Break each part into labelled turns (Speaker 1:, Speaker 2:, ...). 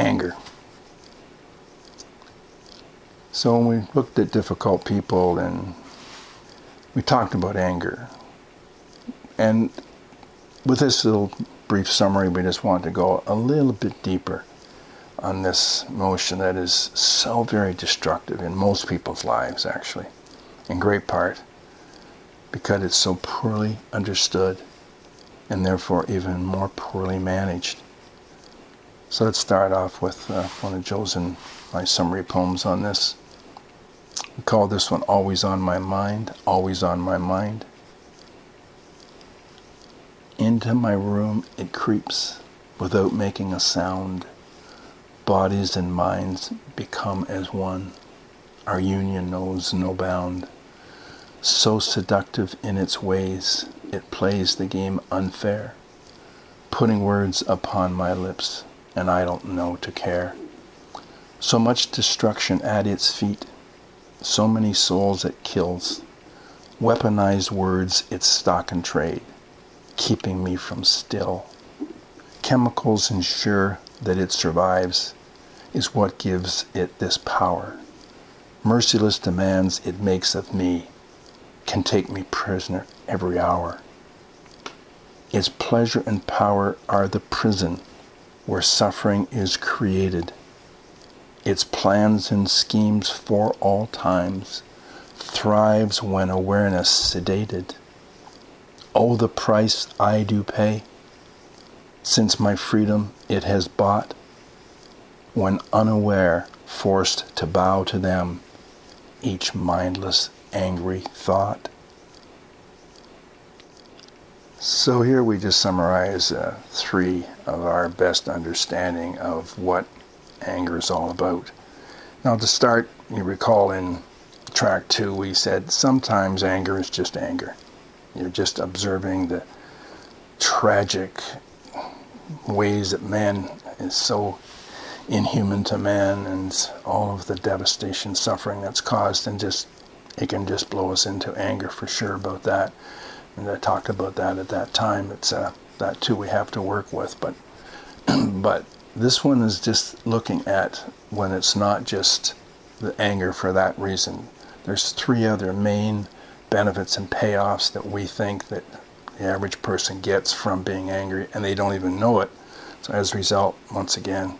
Speaker 1: anger. So when we looked at difficult people and we talked about anger, and with this little brief summary, we just want to go a little bit deeper on this emotion that is so very destructive in most people's lives, actually, in great part because it's so poorly understood and therefore even more poorly managed. So let's start off with one of Joe's and my summary poems on this. We call this one Always on My Mind, Always on My Mind. Into my room it creeps without making a sound. Bodies and minds become as one. Our union knows no bound. So seductive in its ways, it plays the game unfair, putting words upon my lips, and I don't know to care. So much destruction at its feet, so many souls it kills, weaponized words its stock and trade, keeping me from still. Chemicals ensure that it survives, is what gives it this power. Merciless demands it makes of me can take me prisoner every hour. Its pleasure and power are the prison where suffering is created. Its plans and schemes for all times thrives when awareness sedated. Oh, the price I do pay, since my freedom it has bought, when unaware forced to bow to them, each mindless angry thought. So here we just summarize three of our best understanding of what anger is all about. Now to start, you recall in track 2 we said sometimes anger is just anger. You're just observing the tragic ways that man is so inhuman to man and all of the devastation, suffering that's caused, and just it can just blow us into anger for sure about that. And I talked about that at that time. It's that too we have to work with, but but this one is just looking at when it's not just the anger for that reason. There's 3 other main benefits and payoffs that we think that the average person gets from being angry, and they don't even know it. So as a result, once again,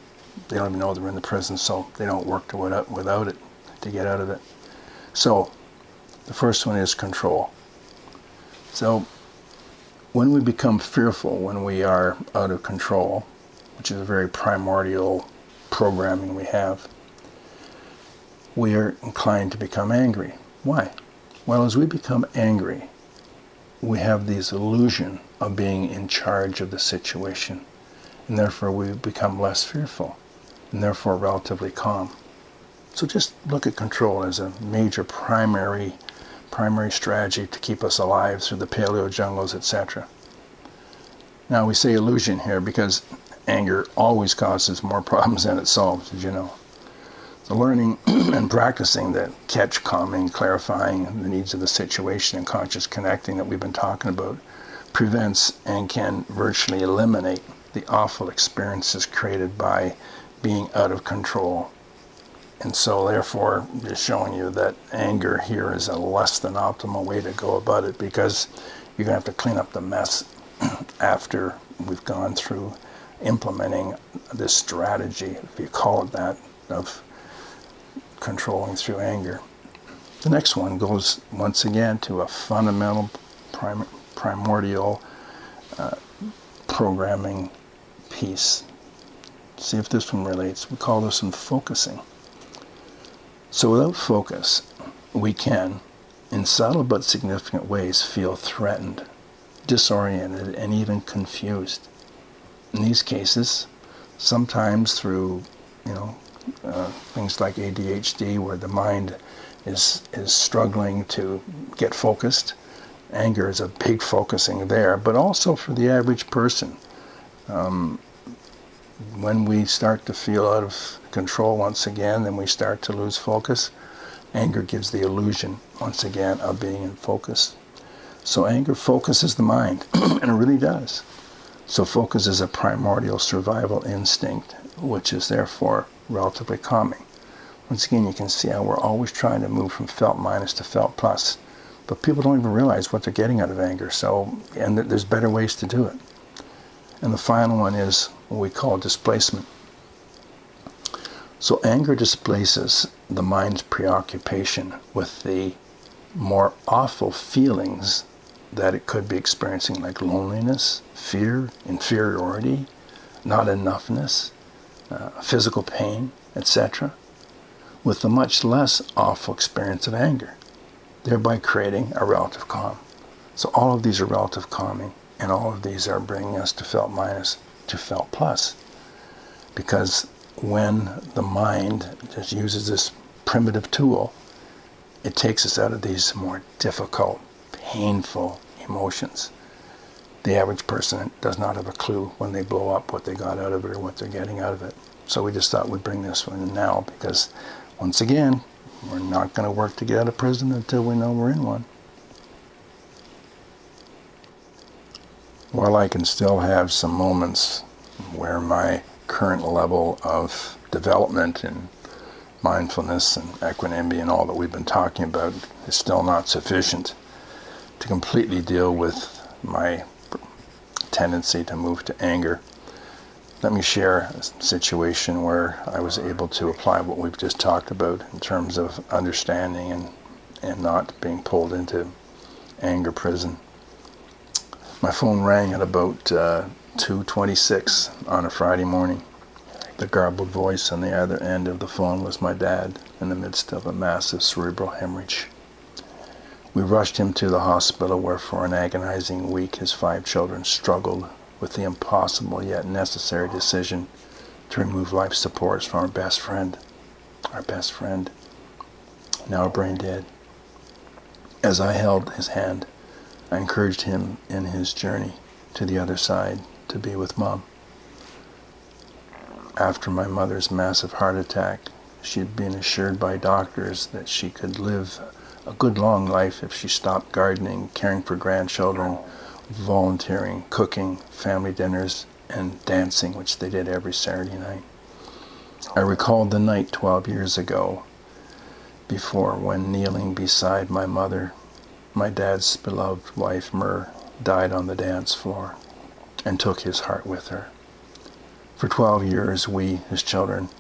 Speaker 1: they don't even know they're in the prison, so they don't work without it to get out of it. So the first one is control. So when we become fearful, when we are out of control, which is a very primordial programming we have, we are inclined to become angry. Why? Well, as we become angry, we have this illusion of being in charge of the situation, and therefore we become less fearful, and therefore relatively calm. So just look at control as a major primary strategy to keep us alive through the paleo jungles, etc. Now we say illusion here because anger always causes more problems than it solves, as you know. So learning and practicing the catch, calming, clarifying the needs of the situation and conscious connecting that we've been talking about prevents and can virtually eliminate the awful experiences created by being out of control. And so therefore, just showing you that anger here is a less than optimal way to go about it, because you're going to have to clean up the mess after we've gone through implementing this strategy, if you call it that, of controlling through anger. The next one goes once again to a fundamental primordial programming piece. See if this one relates. We call this one focusing. So without focus, we can, in subtle but significant ways, feel threatened, disoriented, and even confused. In these cases, sometimes through, things like ADHD, where the mind is struggling to get focused. Anger is a big focusing there, but also for the average person. When we start to feel out of control once again, then we start to lose focus. Anger gives the illusion, once again, of being in focus. So anger focuses the mind, and it really does. So focus is a primordial survival instinct, which is therefore relatively calming. Once again, you can see how we're always trying to move from felt minus to felt plus. But people don't even realize what they're getting out of anger. And there's better ways to do it. And the final one is what we call displacement. So anger displaces the mind's preoccupation with the more awful feelings that it could be experiencing, like loneliness, fear, inferiority, not enoughness, physical pain, etc., with the much less awful experience of anger, thereby creating a relative calm. So all of these are relative calming, and all of these are bringing us to felt minus to felt plus. Because when the mind just uses this primitive tool, it takes us out of these more difficult, painful emotions. The average person does not have a clue when they blow up what they got out of it or what they're getting out of it. So we just thought we'd bring this one in now, because once again, we're not going to work to get out of prison until we know we're in one. While I can still have some moments where my current level of development in mindfulness and equanimity and all that we've been talking about is still not sufficient to completely deal with my tendency to move to anger, let me share a situation where I was able to apply what we've just talked about in terms of understanding and not being pulled into anger prison. My phone rang at about 2:26 on a Friday morning. The garbled voice on the other end of the phone was my dad in the midst of a massive cerebral hemorrhage. We rushed him to the hospital where for an agonizing week his 5 children struggled with the impossible yet necessary decision to remove life supports from our best friend, now brain dead. As I held his hand, I encouraged him in his journey to the other side to be with Mom. After my mother's massive heart attack, she had been assured by doctors that she could live a good long life if she stopped gardening, caring for grandchildren, volunteering, cooking, family dinners, and dancing, which they did every Saturday night. I recalled the night 12 years ago before, when kneeling beside my mother, my dad's beloved wife, Myrrh, died on the dance floor and took his heart with her. For 12 years, we, his children,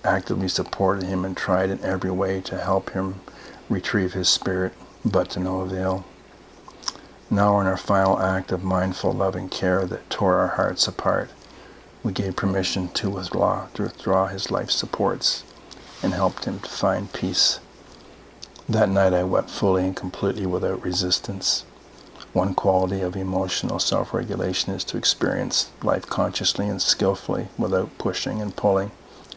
Speaker 1: actively supported him and tried in every way to help him retrieve his spirit, but to no avail. Now, in our final act of mindful, loving care that tore our hearts apart, we gave permission to withdraw his life supports and helped him to find peace. That night I wept fully and completely without resistance. One quality of emotional self-regulation is to experience life consciously and skillfully without pushing and pulling.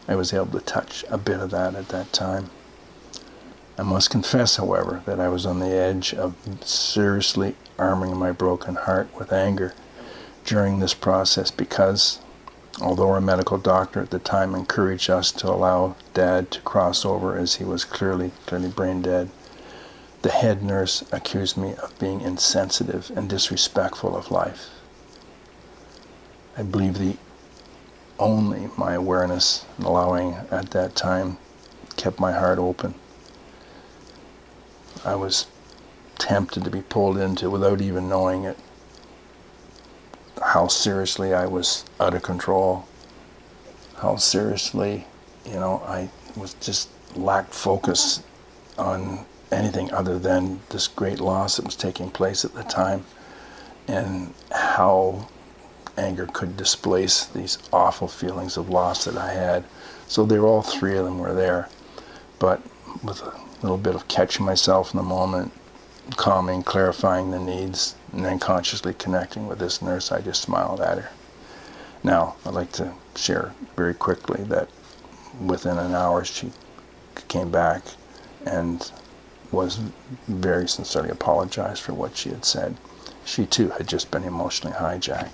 Speaker 1: I was able to touch a bit of that at that time. I must confess, however, that I was on the edge of seriously arming my broken heart with anger during this process because, although our medical doctor at the time encouraged us to allow Dad to cross over as he was clearly brain dead, the head nurse accused me of being insensitive and disrespectful of life. I believe only my awareness and allowing at that time kept my heart open. I was tempted to be pulled into, without even knowing it, how seriously I was out of control, how seriously, I was just lacked focus on anything other than this great loss that was taking place at the time, and how anger could displace these awful feelings of loss that I had. So all 3 of them were there, but with a little bit of catching myself in the moment, calming, clarifying the needs, and then consciously connecting with this nurse, I just smiled at her. Now, I'd like to share very quickly that within an hour she came back and was very sincerely apologized for what she had said. She too had just been emotionally hijacked.